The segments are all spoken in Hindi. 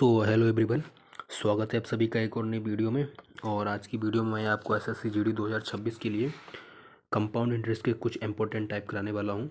सो हेलो एवरीवन, स्वागत है आप सभी का एक और नई वीडियो में। और आज की वीडियो में मैं आपको एसएससी जीडी 2026 के लिए कंपाउंड इंटरेस्ट के कुछ इंपॉर्टेंट टाइप कराने वाला हूं।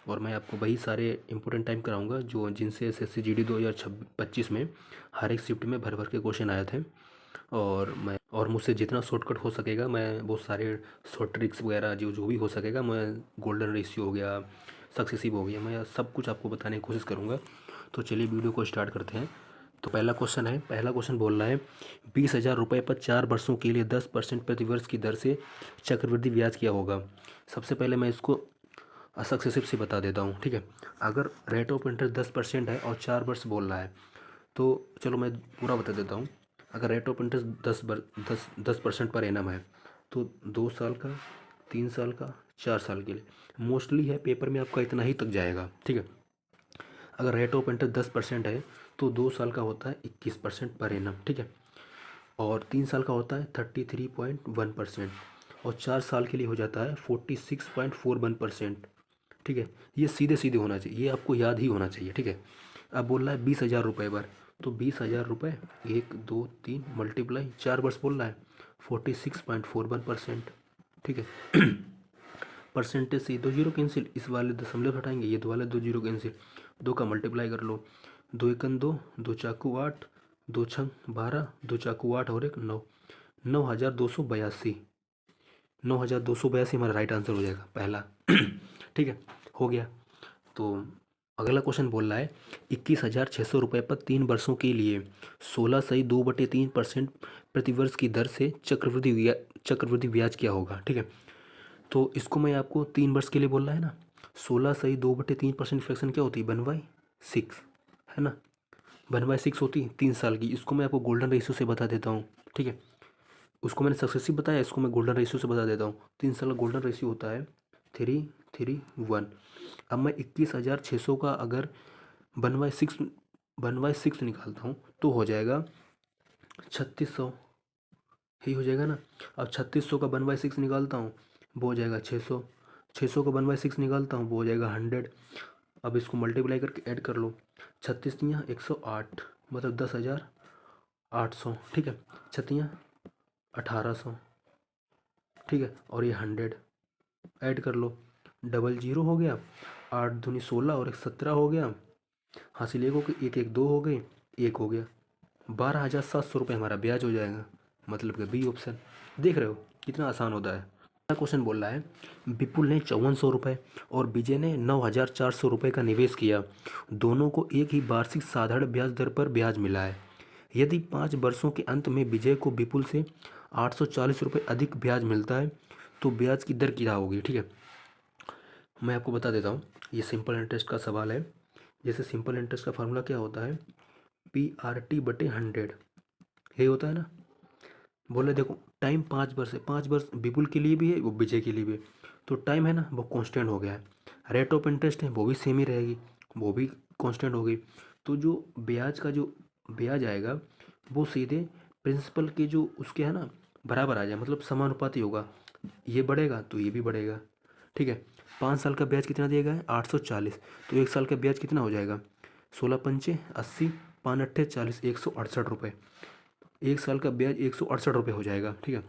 और मैं आपको वही सारे इंपॉर्टेंट टाइप कराऊंगा जो जिनसे एसएससी जीडी 2025 में हर एक शिफ्ट में भर भर के क्वेश्चन आए थे। और मुझसे जितना शॉर्टकट हो सकेगा मैं वो सारे शॉर्ट ट्रिक्स वगैरह जो जो भी हो सकेगा, मैं गोल्डन रेशियो हो गया, सक्सेसिव हो गया, मैं सब कुछ आपको बताने की कोशिश करूँगा। तो चलिए वीडियो को स्टार्ट करते हैं। तो पहला क्वेश्चन बोल रहा है 20,000 रुपये पर 4 वर्षों के लिए 10% प्रतिवर्ष की दर से चक्रवृद्धि ब्याज क्या होगा। सबसे पहले मैं इसको सक्सेसिव से बता देता हूँ, ठीक है। अगर रेट ऑफ इंटरेस्ट 10% है और 4 वर्ष बोल रहा है तो चलो मैं पूरा बता देता हूँ। अगर rate of interest 10% per annum है तो 2 साल का, 3 साल का, 4 साल के लिए मोस्टली है पेपर में आपका इतना ही तक जाएगा, ठीक है। अगर रेट ऑफ इंटरेस्ट 10% है तो 2 साल का होता है 21% पर एनम, ठीक है। और 3 साल का होता है 33.1%। और 4 साल के लिए हो जाता है 46.41%, ठीक है। ये सीधे सीधे होना चाहिए, ये आपको याद ही होना चाहिए, ठीक है। अब बोल रहा है 20,000 रुपये पर, तो 20,000 रुपये 1 2 3 मल्टीप्लाई 4 वर्ष बोल रहा है 46.41%, ठीक है। परसेंटेज से दो जीरो कैंसिल, इस वाले दशमलव हटाएंगे, ये दो वाले दो जीरो कैंसिल, दो का मल्टीप्लाई कर लो, 2 एकन 2, 2 चाकू 8, 2 छंग 12, 2 चाकू 8 और 1 9, 9,282, 9,282 हमारा राइट आंसर हो जाएगा पहला। ठीक है, हो गया। तो अगला क्वेश्चन बोल रहा है 21,600 रुपये पर 3 वर्षों के लिए 16/2/3% प्रतिवर्ष की दर से चक्रवृद्धि ब्याज क्या होगा, ठीक है। तो इसको मैं आपको 3 वर्ष के लिए बोल रहा है ना, 16/2/3% फ्रैक्शन क्या होती है 1/6, है ना, 1/6 होती है 3 साल की। इसको मैं आपको गोल्डन रेशियो से बता देता हूँ, ठीक है। उसको मैंने सक्सेसिव बताया, इसको मैं गोल्डन रेशियो से बता देता हूँ। 3 साल का गोल्डन रेशियो होता है 3:3:1। अब मैं 21,600 का अगर 1/6 निकालता हूँ तो हो जाएगा 3600, ही हो जाएगा ना। अब 3600 का 1/6 निकालता हूँ वो हो जाएगा 600, 600 का 1/6 निकालता हूँ वो हो जाएगा 100। अब इसको मल्टीप्लाई करके ऐड कर लो, 36 तियाँ 108, मतलब 10,800, ठीक है। 6 1800, ठीक है। और ये 100 ऐड कर लो, डबल जीरो हो गया, 8 दूनी 16 और 1 17 हो गया, हासिल एक हो गई, एक एक 2 हो गई, 1 हो गया, 12,700 रुपये हमारा ब्याज हो जाएगा, मतलब कि बी ऑप्शन। देख रहे हो कितना आसान होता है। अगला क्वेश्चन बोल रहा है विपुल ने 5400 रुपये और विजय ने 9,400 रुपये का निवेश किया, दोनों को एक ही वार्षिक साधारण ब्याज दर पर ब्याज मिला है। यदि 5 वर्षों के अंत में विजय को विपुल से 840 रुपये अधिक ब्याज मिलता है तो ब्याज की दर क्या होगी, ठीक है। मैं आपको बता देता हूँ, ये सिंपल इंटरेस्ट का सवाल है। जैसे सिंपल इंटरेस्ट का फार्मूला क्या होता है, PRT/100, यही होता है ना। बोले देखो टाइम 5 वर्ष है, 5 वर्ष विपुल के लिए भी है वो विजय के लिए भी है, तो टाइम है ना वो कांस्टेंट हो गया है। रेट ऑफ इंटरेस्ट है वो भी सेम ही रहेगी, वो भी कांस्टेंट हो गई। तो जो ब्याज का जो ब्याज आएगा वो सीधे प्रिंसिपल के जो उसके है ना बराबर आ जाए, मतलब समानुपाती होगा, ये बढ़ेगा तो ये भी बढ़ेगा, ठीक है। 5 साल का ब्याज कितना दिया गया है 840, तो 1 साल का ब्याज कितना हो जाएगा 16 पंचे 80, 5 अट्ठे 40, 168 रुपये। 1 साल का ब्याज 168 रुपये हो जाएगा, ठीक है।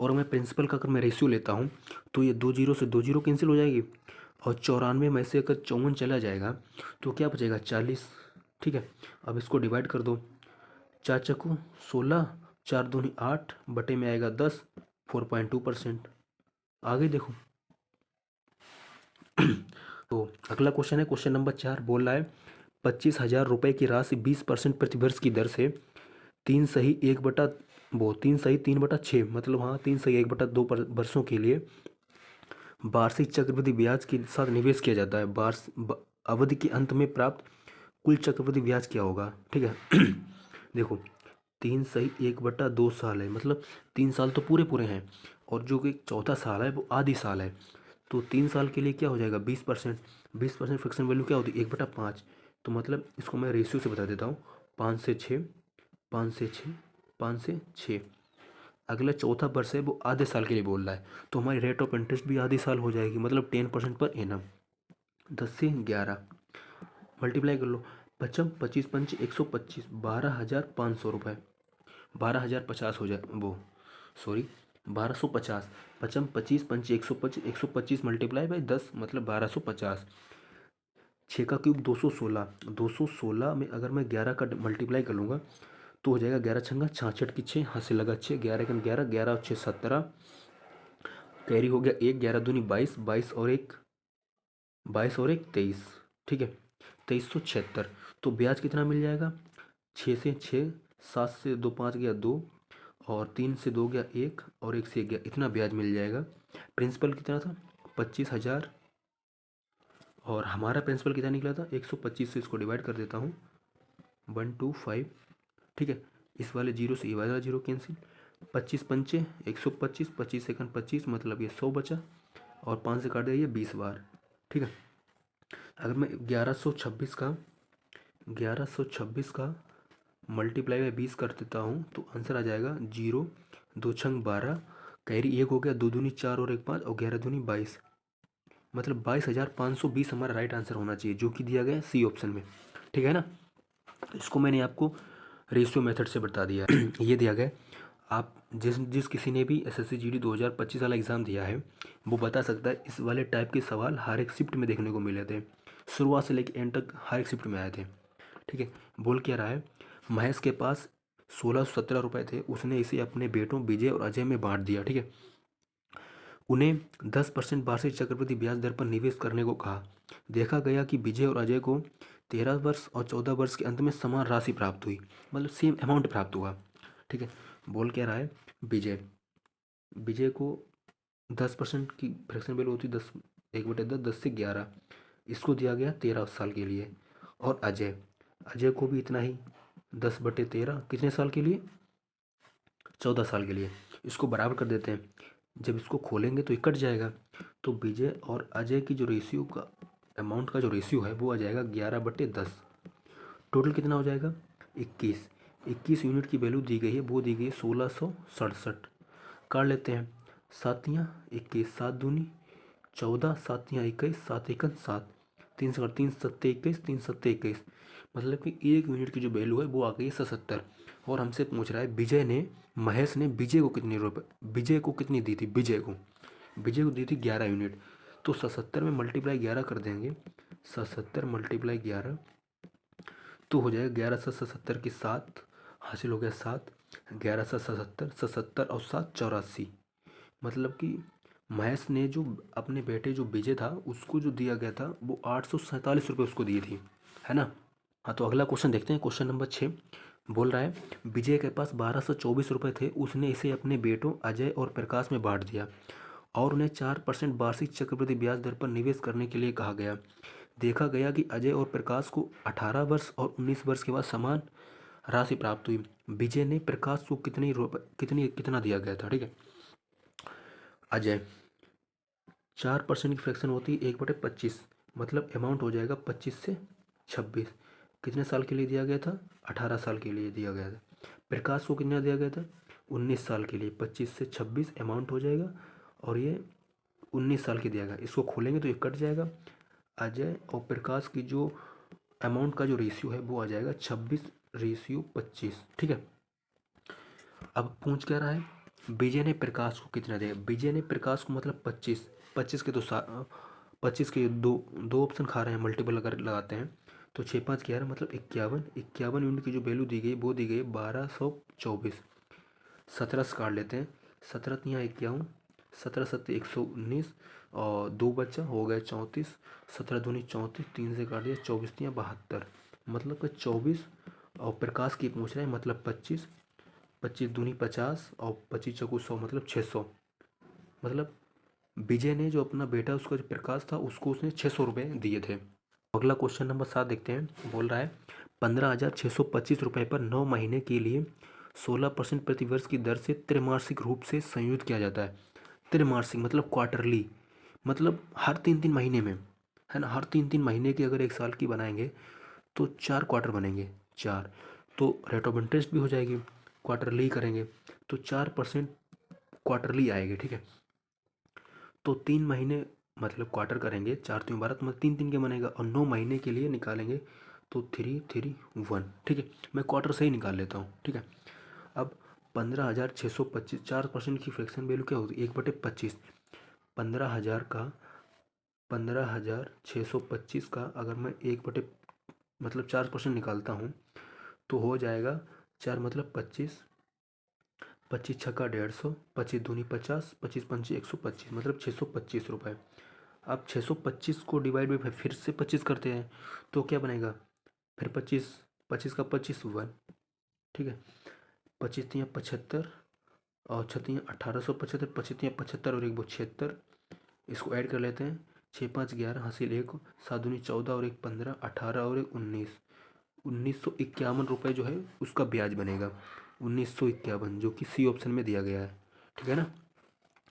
और मैं प्रिंसिपल का अगर मैं रेशियो लेता हूँ तो ये 2 जीरो से 2 जीरो कैंसिल हो जाएगी, और 94 में से अगर 54 चला जाएगा तो क्या बचेगा 40, ठीक है। अब इसको डिवाइड कर दो, 4 चक्कू 16, 4 दूनी 8, बटे में आएगा 10, 4.2%। आगे देखो। तो अगला क्वेश्चन है क्वेश्चन नंबर 4, बोल रहा है 25,000 रुपये की राशि 20% प्रतिवर्ष की दर से 3/3/6, मतलब हाँ 3/1/2 वर्षों के लिए वार्षिक चक्रवृद्धि ब्याज के साथ निवेश किया जाता है। अवधि के अंत में प्राप्त कुल चक्रवृद्धि ब्याज क्या होगा, ठीक है। देखो 3/1/2 साल है, मतलब 3 साल तो पूरे पूरे हैं, और जो कि चौथा साल है वो आधी साल है। तो 3 साल के लिए क्या हो जाएगा 20%, 20% फ्रिक्शन वैल्यू क्या होती है 1/5। तो मतलब इसको मैं रेशियो से बता देता हूँ, 5 से 6, 5 से 6, 5 से 6। अगला चौथा वर्ष है वो आधे साल के लिए बोल रहा है, तो हमारी रेट ऑफ इंटरेस्ट भी आधी साल हो जाएगी, मतलब 10% पर एनम। 10 से 11 मल्टीप्लाई कर लो, पचम 25 पंच 125, 12,500 रुपये, 12,050 हो जाए वो, सॉरी 1250। पचम 25 पंच 125, 125 मल्टीप्लाई बाई 10 मतलब 1250। 6 का क्यूब 216, 216 में अगर मैं 11 का मल्टीप्लाई कर लूँगा तो हो जाएगा 11 छंगा 66 की 6, हाथ से लगा 6, 11 का 11, 11 और 6 17, कैरी हो गया 1, 11 दूनी 22, 22 और एक 23, ठीक है 2376। तो ब्याज कितना मिल जाएगा, 6 से 6, 7 से 2 5 गया 2, और 3 से 2 गया 1, और 1 से 1 गया, इतना ब्याज मिल जाएगा। प्रिंसिपल कितना था 25,000, और हमारा प्रिंसिपल कितना निकला था 125 से इसको डिवाइड कर देता हूँ 125, ठीक है। इस वाले जीरो से ये वाला जीरो कैंसिल, 25 पंचे 125, 25 सेकंड 25 मतलब ये 100 बचा, और 5 से काट दिया ये 20 बार, ठीक है। अगर मैं 1126 का मल्टीप्लाई बाई 20 कर देता हूँ तो आंसर आ जाएगा 0, 2 छंग 12, कैरी 1 हो गया, 2 दूनी 4 और 1 5, और 11 दूनी 22, मतलब 22,520 हमारा राइट आंसर होना चाहिए, जो कि दिया गया है सी ऑप्शन में, ठीक है ना। इसको मैंने आपको रेशियो मेथड से बता दिया ये दिया गया, आप जिस किसी ने भी एसएससी जीडी 2025 वाला एग्ज़ाम दिया है वो बता सकता है, इस वाले टाइप के सवाल हर एक शिफ्ट में देखने को मिले थे, शुरुआत से लेकर एंड तक हर एक शिफ्ट में आए थे, ठीक है। बोल क्या रहा है, महेश के पास 1617 रुपये थे, उसने इसे अपने बेटों विजय और अजय में बांट दिया, ठीक है। उन्हें 10% वार्षिक चक्रवृद्धि ब्याज दर पर निवेश करने को कहा। देखा गया कि विजय और अजय को 13 वर्ष और 14 वर्ष के अंत में समान राशि प्राप्त हुई, मतलब सेम अमाउंट प्राप्त हुआ, ठीक है। बोल क्या रहा है, विजय को 10% की फ्रैक्शन वैल्यू होती 10, 1/10, 10 से 11, इसको दिया गया 13 साल के लिए, और अजय को भी इतना ही 10/13 कितने साल के लिए, 14 साल के लिए। इसको बराबर कर देते हैं, जब इसको खोलेंगे तो ये कट जाएगा, तो विजय और अजय की जो रेशियो का अमाउंट का जो रेशियो है वो आ जाएगा 11/10। टोटल कितना हो जाएगा 21 यूनिट की वैल्यू दी गई है, वो दी गई है 1667। काट लेते हैं, सातियाँ 21, 7 दूनी 14, सातियाँ 21, 7 एकन 7, 3 से 3 सत्ते 21, 3 सत्ते 21, मतलब कि 1 यूनिट की जो वैल्यू है वो आ गई है 77। और हमसे पूछ रहा है महेश ने विजय को कितनी दी थी, विजय को दी थी 11 यूनिट, तो 77 में मल्टीप्लाई 11 कर देंगे, 77 मल्टीप्लाई 11 तो हो जाएगा 11 की 7, हासिल हो गया 7, 11 77 और 7 84, मतलब कि महेश ने जो अपने बेटे जो विजय था उसको जो दिया गया था वो 847 रुपये उसको दिए थी, है ना। हाँ तो अगला क्वेश्चन देखते हैं, क्वेश्चन नंबर 6 बोल रहा है, विजय के पास 1224 रुपये थे, उसने इसे अपने बेटों अजय और प्रकाश में बांट दिया, और उन्हें 4% वार्षिक चक्रवृद्धि ब्याज दर पर निवेश करने के लिए कहा गया। देखा गया कि अजय और प्रकाश को 18 वर्ष और 19 वर्ष के बाद समान राशि प्राप्त हुई। विजय ने प्रकाश को कितना दिया गया था, ठीक है। अजय 4% की फ्रैक्शन होती है 1/25, मतलब अमाउंट हो जाएगा 25 से 26, कितने साल के लिए दिया गया था, 18 साल के लिए दिया गया था। प्रकाश को कितना दिया गया था 19 साल के लिए, 25 से 26 अमाउंट हो जाएगा, और ये 19 साल के दिया गया, इसको खोलेंगे तो ये कट जाएगा। अजय और प्रकाश की जो अमाउंट का जो रेशियो है वो आ जाएगा 26/25, ठीक है। अब पूछ क्या रहा है, विजय ने प्रकाश को कितना दिया, विजय ने प्रकाश को मतलब 25, 25 के 25 के दो ऑप्शन खा रहे हैं, मल्टीपल अगर लगाते हैं तो 6 5 11 मतलब 51 यूनिट की जो वैल्यू दी गई वो दी गई 1224। 17 से काट लेते हैं, 17 यहाँ 51, 17 7 119, और 2 बच्चा हो गया 34, 17 दूनी 34, 3 से काट दिया 24 यहाँ 72, मतलब कि 24, और प्रकाश की पूछ रहे हैं मतलब 25, 25 दूनी 50, और 25 चौको 100 मतलब 600, मतलब विजय ने जो अपना बेटा उसका जो प्रकाश था उसको उसने 600 रुपये दिए थे। अगला क्वेश्चन नंबर 7 देखते हैं, बोल रहा है 15,625 रुपये पर 9 महीने के लिए 16% प्रतिवर्ष की दर से त्रैमासिक रूप से संयुक्त किया जाता है। त्रैमासिक मतलब क्वार्टरली, मतलब हर 3-3 महीने में, है ना, हर 3-3 महीने की अगर एक साल की बनाएंगे तो 4 क्वार्टर बनेंगे, 4, तो रेट ऑफ इंटरेस्ट भी हो जाएगी, क्वार्टरली करेंगे तो 4% क्वार्टरली आएगी, ठीक है। तो 3 महीने मतलब क्वार्टर करेंगे, 4 3 12 तो मतलब 3 3 के बनेगा, और 9 महीने के लिए निकालेंगे तो 331, ठीक है। मैं क्वार्टर से ही निकाल लेता हूँ, ठीक है। अब 15,625, 4% की फ्रैक्शन वैल्यू क्या होती है? 1/25। 15,625 का अगर मैं 4% निकालता हूँ तो हो जाएगा 4 मतलब 25, 25 छक्का 150, 25 दूनी 50, 25 पंचे 125, मतलब 625 रुपये। अब 625 को डिवाइड बाई फिर से 25 करते हैं तो क्या बनेगा? फिर 25, 25 का 25 1, ठीक है। 25 तियाँ 75 और 6 तियाँ 1875, 25 तियाँ 75 और 1 76। इसको ऐड कर लेते हैं। 6 5 11 हासिल 1, 7 दूनी 14 और 1 15, 18 और 1 19, 1951 रुपये जो है उसका ब्याज बनेगा। 1951 जो कि सी ऑप्शन में दिया गया है, ठीक है ना।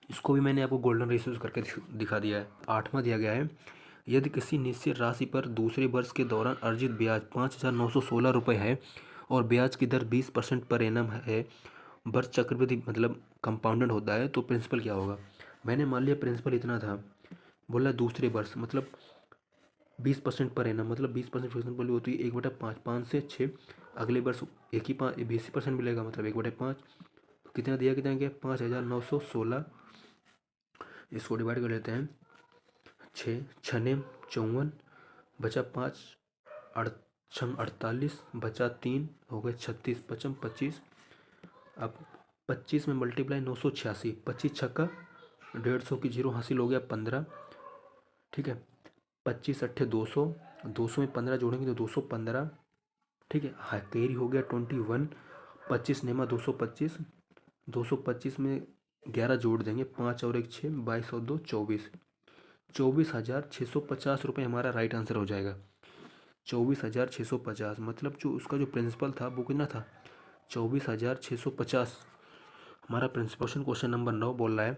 इसको भी मैंने आपको गोल्डन रेशियोज करके दिखा दिया है। 8वां दिया गया है, यदि किसी निश्चित राशि पर दूसरे वर्ष के दौरान अर्जित ब्याज 5,916 रुपये है और ब्याज की दर 20% पर एनम है, वर्ष चक्रवृद्धि मतलब कंपाउंडेड होता है, तो प्रिंसिपल क्या होगा? मैंने मान लिया प्रिंसिपल इतना था, बोला दूसरे वर्ष मतलब 20% पर एनम, मतलब 20% फ्रैक्शन वैल्यू होती है 1/5, 5 से 6, अगले वर्ष एक ही 20% मिलेगा, मतलब 1/5। कितना दिया 5,916। इसको डिवाइड कर लेते हैं। 6 छने 54, बचा 5, 48, बचा 3, हो गए 36, 55 25। अब 25 में मल्टीप्लाई 986, 25 छक्का 150 की 0 हासिल हो गया 15, ठीक है। 25 अट्ठे 200, 200 में 15 जोड़ेंगे तो 215, ठीक है। हाँ कैरी हो गया 21, 25 नेमा 225, 225 में 11 जोड़ देंगे, 5 और 1 6, 22 और 2 24, 24,650 रुपये हमारा राइट आंसर हो जाएगा। 24,650 मतलब जो उसका जो प्रिंसिपल था वो कितना था? 24,650 हमारा प्रिंसिपल। क्वेश्चन नंबर 9 बोल रहा है,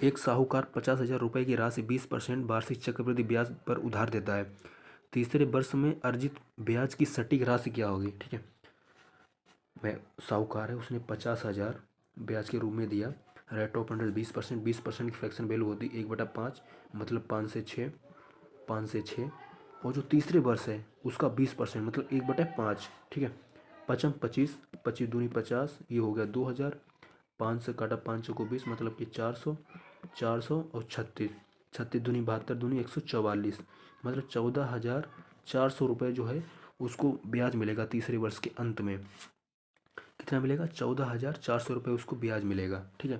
एक साहूकार 50,000 रुपये की राशि 20% वार्षिक चक्रवृद्धि ब्याज पर उधार देता है। तीसरे वर्ष में अर्जित ब्याज की सटीक राशि क्या होगी? ठीक है, मैं साहूकार है, उसने 50,000 ब्याज के रूप में दिया। रेट ऑफ इंटरेस्ट 20%, 20% की फ्रैक्शन वैल्यू होती 1/5, मतलब 5 से 6, 5 से 6। और जो तीसरे वर्ष है उसका 20% मतलब 1/5, ठीक है। 5 25, 25 दूनी 50, ये हो गया 2,000। 5 से काटा 5 को 20 मतलब कि 400, 400 और 36, 36 दूनी 72 दूनी 144, मतलब 14,400 रुपये जो है उसको ब्याज मिलेगा तीसरे वर्ष के अंत में। कितना मिलेगा? 14,400 रुपये उसको ब्याज मिलेगा, ठीक है।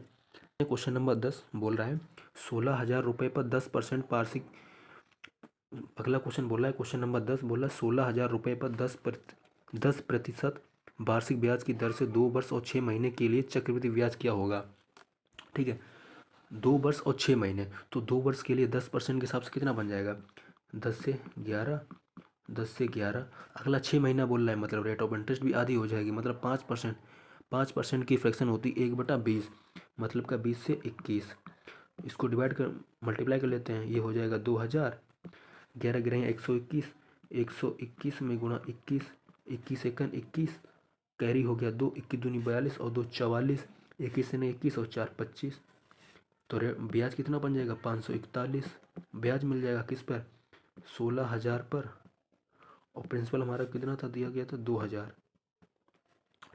क्वेश्चन नंबर 10 बोल रहा है 16,000 रुपये पर 10% वार्षिक। अगला क्वेश्चन बोल रहा है, क्वेश्चन नंबर 10 बोल रहा है 16,000 रुपये पर 10% वार्षिक ब्याज की दर से 2 वर्ष और 6 महीने के लिए चक्रवृद्धि ब्याज क्या होगा? ठीक है, 2 वर्ष और 6 महीने, तो 2 वर्ष के लिए 10% के हिसाब से कितना बन जाएगा? 10 से 11, 10 से 11। अगला 6 महीना बोल रहा है, मतलब रेट ऑफ इंटरेस्ट भी आधी हो जाएगी, मतलब 5%। 5% की फ्रैक्शन होती 1/20, मतलब का 20 से 21। इसको डिवाइड कर मल्टीप्लाई कर लेते हैं, ये हो जाएगा 2,000। 11 11 121, 121 में गुणा 21, 21 एकन 21, कैरी हो गया 2, 21 दूनी 42 और 2 44, 21 से 21 और 4 25। तो ब्याज कितना बन जाएगा? 541 ब्याज मिल जाएगा किस पर? 16,000 पर। और प्रिंसिपल हमारा कितना था? दिया गया था 2,000,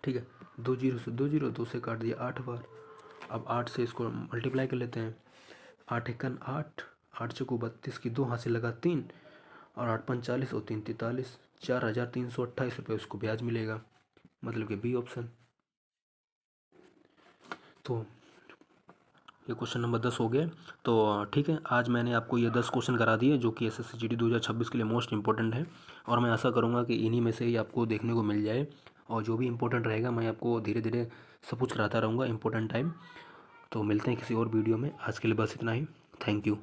ठीक है। 2 जीरो से 2 जीरो, 2 से काट दिया 8 बार। अब 8 से इसको मल्टीप्लाई कर लेते हैं। 8 एकन 8, 8 चौको 32 की 2 हाथ से लगा 3, और 8 45 और 3 43, 4,328 रुपये उसको ब्याज मिलेगा, मतलब कि बी ऑप्शन। तो ये क्वेश्चन नंबर 10 हो गया। तो ठीक है, आज मैंने आपको ये 10 क्वेश्चन करा दिए जो कि SSC GD 2026 के लिए मोस्ट इंपॉर्टेंट है, और मैं आशा करूँगा कि इन्हीं में से ही आपको देखने को मिल जाए, और जो भी इंपॉर्टेंट रहेगा मैं आपको धीरे धीरे सब कुछ कराता रहूँगा इंपॉर्टेंट टाइम। तो मिलते हैं किसी और वीडियो में, आज के लिए बस इतना ही। Thank you.